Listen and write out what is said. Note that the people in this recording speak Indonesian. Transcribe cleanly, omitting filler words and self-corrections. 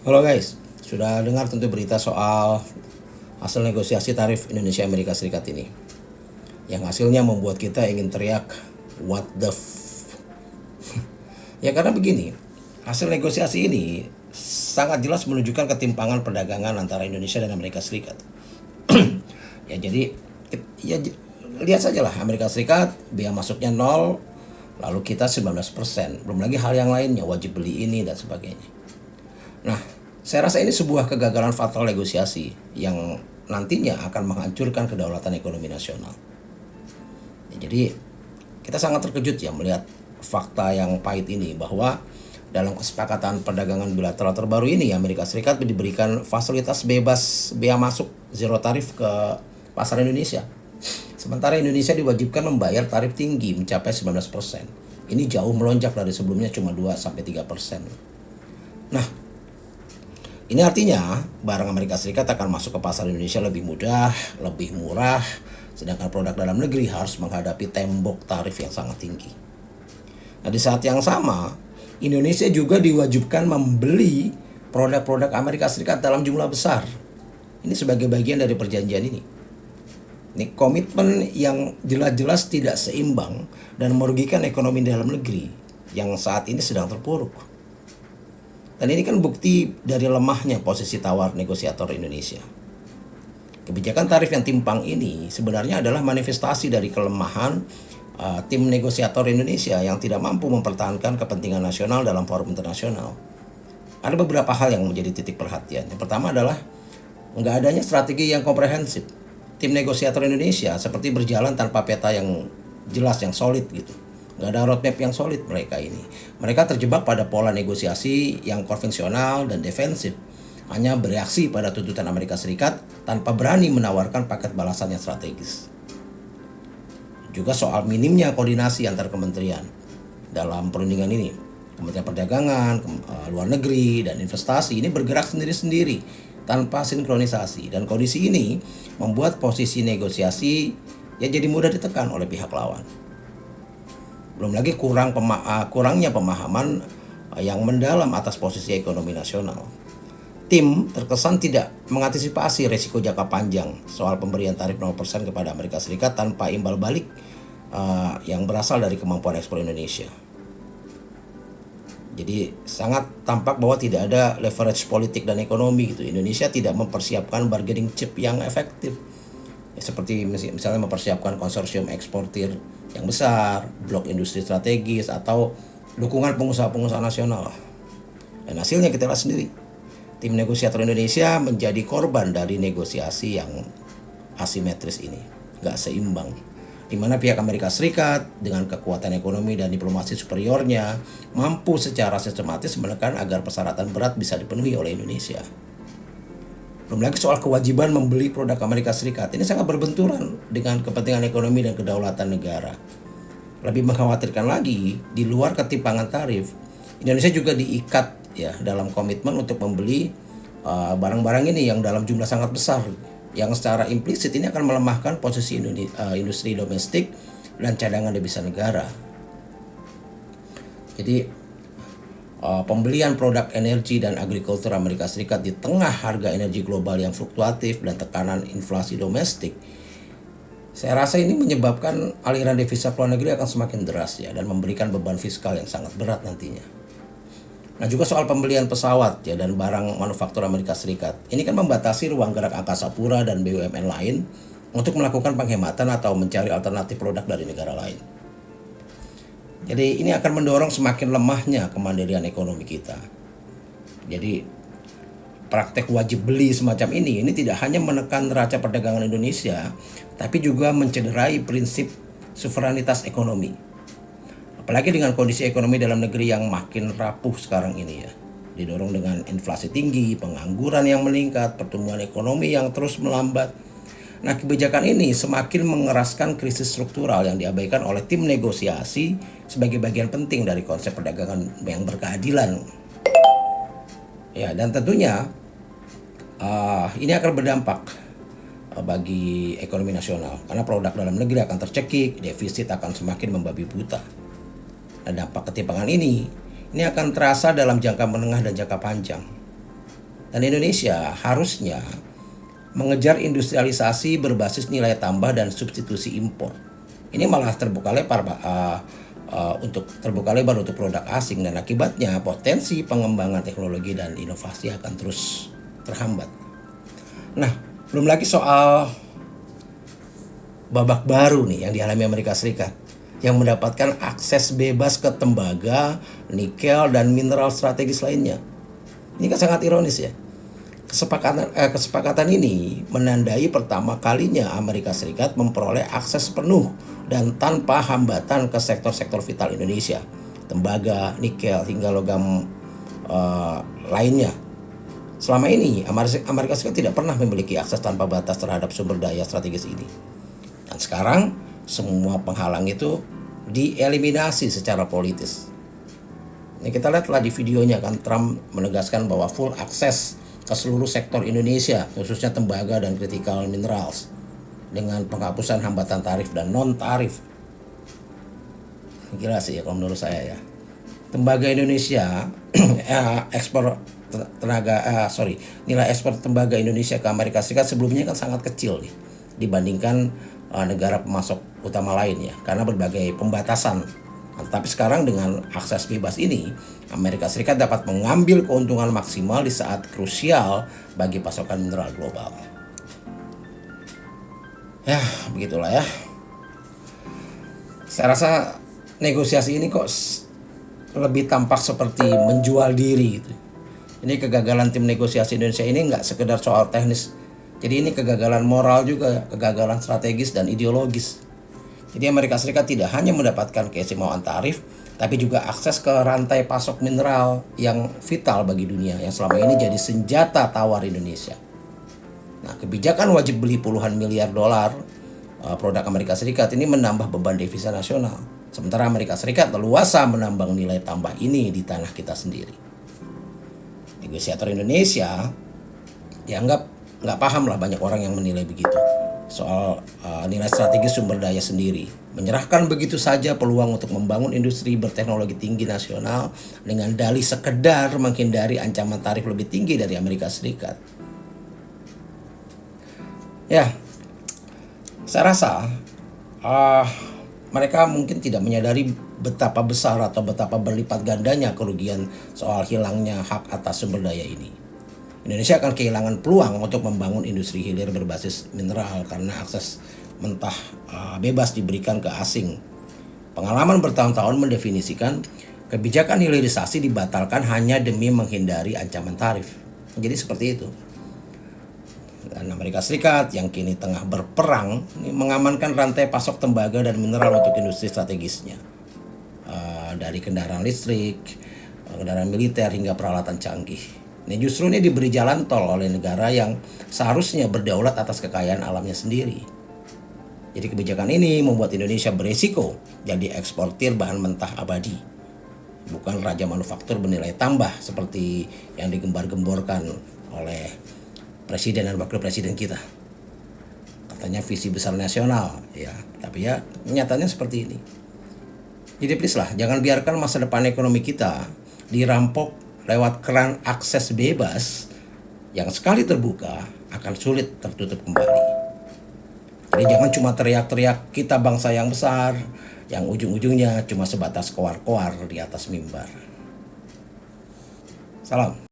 Halo guys, sudah dengar tentu berita soal hasil negosiasi tarif Indonesia Amerika Serikat ini. Yang hasilnya membuat kita ingin teriak, what the Ya karena begini, hasil negosiasi ini sangat jelas menunjukkan ketimpangan perdagangan antara Indonesia dan Amerika Serikat. Ya jadi, ya lihat saja lah Amerika Serikat biaya masuknya nol, lalu kita 19%. Belum lagi hal yang lainnya, wajib beli ini dan sebagainya. Nah, saya rasa ini sebuah kegagalan fatal negosiasi yang nantinya akan menghancurkan kedaulatan ekonomi nasional. Ya, jadi kita sangat terkejut ya melihat fakta yang pahit ini bahwa dalam kesepakatan perdagangan bilateral terbaru ini Amerika Serikat diberikan fasilitas bebas bea masuk zero tarif ke pasar Indonesia. Sementara Indonesia diwajibkan membayar tarif tinggi mencapai 19%. Ini jauh melonjak dari sebelumnya cuma 2-3%. Nah, ini artinya barang Amerika Serikat akan masuk ke pasar Indonesia lebih mudah, lebih murah, sedangkan produk dalam negeri harus menghadapi tembok tarif yang sangat tinggi. Nah, di saat yang sama, Indonesia juga diwajibkan membeli produk-produk Amerika Serikat dalam jumlah besar. Ini sebagai bagian dari perjanjian ini. Ini komitmen yang jelas-jelas tidak seimbang dan merugikan ekonomi dalam negeri yang saat ini sedang terpuruk. Dan ini kan bukti dari lemahnya posisi tawar negosiator Indonesia. Kebijakan tarif yang timpang ini sebenarnya adalah manifestasi dari kelemahan tim negosiator Indonesia yang tidak mampu mempertahankan kepentingan nasional dalam forum internasional. Ada beberapa hal yang menjadi titik perhatian. Yang pertama adalah nggak adanya strategi yang komprehensif. Tim negosiator Indonesia seperti berjalan tanpa peta yang jelas, yang solid gitu. Nggak ada roadmap yang solid mereka ini. Mereka terjebak pada pola negosiasi yang konvensional dan defensif. Hanya bereaksi pada tuntutan Amerika Serikat tanpa berani menawarkan paket balasan yang strategis. Juga soal minimnya koordinasi antar kementerian dalam perundingan ini. Kementerian Perdagangan, Luar Negeri, dan Investasi ini bergerak sendiri-sendiri tanpa sinkronisasi. Dan kondisi ini membuat posisi negosiasi ya jadi mudah ditekan oleh pihak lawan. Belum lagi kurangnya pemahaman yang mendalam atas posisi ekonomi nasional. Tim terkesan tidak mengantisipasi resiko jangka panjang soal pemberian tarif 0% kepada Amerika Serikat tanpa imbal balik yang berasal dari kemampuan ekspor Indonesia. Jadi sangat tampak bahwa tidak ada leverage politik dan ekonomi gitu. Indonesia tidak mempersiapkan bargaining chip yang efektif. Ya, seperti misalnya mempersiapkan konsorsium eksportir yang besar, blok industri strategis, atau dukungan pengusaha-pengusaha nasional. Dan hasilnya kita lihat sendiri. Tim negosiator Indonesia menjadi korban dari negosiasi yang asimetris ini, gak seimbang. Di mana pihak Amerika Serikat dengan kekuatan ekonomi dan diplomasi superiornya mampu secara sistematis menekan agar persyaratan berat bisa dipenuhi oleh Indonesia. Belum lagi soal kewajiban membeli produk Amerika Serikat. Ini sangat berbenturan dengan kepentingan ekonomi dan kedaulatan negara. Lebih mengkhawatirkan lagi, di luar ketimpangan tarif, Indonesia juga diikat ya dalam komitmen untuk membeli barang-barang ini yang dalam jumlah sangat besar, yang secara implisit ini akan melemahkan posisi industri domestik dan cadangan devisa negara. Jadi pembelian produk energi dan agrikultur Amerika Serikat di tengah harga energi global yang fluktuatif dan tekanan inflasi domestik, saya rasa ini menyebabkan aliran devisa ke luar negeri akan semakin deras ya, dan memberikan beban fiskal yang sangat berat nantinya. Nah, juga soal pembelian pesawat ya dan barang manufaktur Amerika Serikat. Ini kan membatasi ruang gerak Angkasa Pura dan BUMN lain untuk melakukan penghematan atau mencari alternatif produk dari negara lain. Jadi ini akan mendorong semakin lemahnya kemandirian ekonomi kita. Jadi praktek wajib beli semacam ini tidak hanya menekan neraca perdagangan Indonesia, tapi juga mencederai prinsip suverenitas ekonomi. Apalagi dengan kondisi ekonomi dalam negeri yang makin rapuh sekarang ini ya. Didorong dengan inflasi tinggi, pengangguran yang meningkat, pertumbuhan ekonomi yang terus melambat. Nah, kebijakan ini semakin mengeraskan krisis struktural yang diabaikan oleh tim negosiasi sebagai bagian penting dari konsep perdagangan yang berkeadilan. Ya, dan tentunya ini akan berdampak bagi ekonomi nasional karena produk dalam negeri akan tercekik, defisit akan semakin membabi buta. Nah, dampak ketimpangan ini akan terasa dalam jangka menengah dan jangka panjang. Dan Indonesia harusnya mengejar industrialisasi berbasis nilai tambah dan substitusi impor. Ini malah terbuka lebar untuk produk asing, dan akibatnya potensi pengembangan teknologi dan inovasi akan terus terhambat. Nah, belum lagi soal babak baru nih yang dialami Amerika Serikat yang mendapatkan akses bebas ke tembaga, nikel, dan mineral strategis lainnya. Ini kan sangat ironis ya. Kesepakatan ini menandai pertama kalinya Amerika Serikat memperoleh akses penuh dan tanpa hambatan ke sektor-sektor vital Indonesia, tembaga, nikel, hingga logam lainnya. Selama ini Amerika Serikat tidak pernah memiliki akses tanpa batas terhadap sumber daya strategis ini. Dan sekarang semua penghalang itu dieliminasi secara politis. Ini kita lihatlah di videonya kan, Trump menegaskan bahwa full akses ke seluruh sektor Indonesia, khususnya tembaga dan critical minerals, dengan penghapusan hambatan tarif dan non tarif. Gila sih ya kalau menurut saya ya. Tembaga Indonesia nilai ekspor tembaga Indonesia ke Amerika Serikat sebelumnya kan sangat kecil nih dibandingkan negara pemasok utama lainnya karena berbagai pembatasan. Tapi sekarang dengan akses bebas ini, Amerika Serikat dapat mengambil keuntungan maksimal di saat krusial bagi pasokan mineral global. Ya, begitulah ya. Saya rasa negosiasi ini kok lebih tampak seperti menjual diri gitu. Ini kegagalan tim negosiasi Indonesia ini nggak sekedar soal teknis. Jadi ini kegagalan moral juga, kegagalan strategis dan ideologis. Jadi Amerika Serikat tidak hanya mendapatkan keistimewaan tarif, tapi juga akses ke rantai pasok mineral yang vital bagi dunia, yang selama ini jadi senjata tawar Indonesia. Nah, kebijakan wajib beli puluhan miliar dolar produk Amerika Serikat ini menambah beban devisa nasional. Sementara Amerika Serikat leluasa menambang nilai tambah ini di tanah kita sendiri. Negosiator Indonesia dianggap nggak paham lah banyak orang yang menilai begitu soal nilai strategis sumber daya sendiri, menyerahkan begitu saja peluang untuk membangun industri berteknologi tinggi nasional dengan dalih sekedar menghindari ancaman tarif lebih tinggi dari Amerika Serikat. Ya, saya rasa mereka mungkin tidak menyadari betapa besar atau betapa berlipat gandanya kerugian soal hilangnya hak atas sumber daya ini. Indonesia akan kehilangan peluang untuk membangun industri hilir berbasis mineral karena akses mentah bebas diberikan ke asing. Pengalaman bertahun-tahun mendefinisikan kebijakan hilirisasi dibatalkan hanya demi menghindari ancaman tarif. Jadi seperti itu. Dan Amerika Serikat yang kini tengah berperang mengamankan rantai pasok tembaga dan mineral untuk industri strategisnya. Dari kendaraan listrik, kendaraan militer hingga peralatan canggih. Ini justru diberi jalan tol oleh negara yang seharusnya berdaulat atas kekayaan alamnya sendiri. Jadi kebijakan ini membuat Indonesia beresiko jadi eksportir bahan mentah abadi, bukan raja manufaktur bernilai tambah seperti yang digembar-gemborkan oleh presiden dan wakil presiden kita. Katanya visi besar nasional, ya, tapi ya nyatanya seperti ini. Jadi please lah, jangan biarkan masa depan ekonomi kita dirampok lewat keran akses bebas yang sekali terbuka akan sulit tertutup kembali. Jadi jangan cuma teriak-teriak kita bangsa yang besar, yang ujung-ujungnya cuma sebatas koar-koar di atas mimbar. Salam.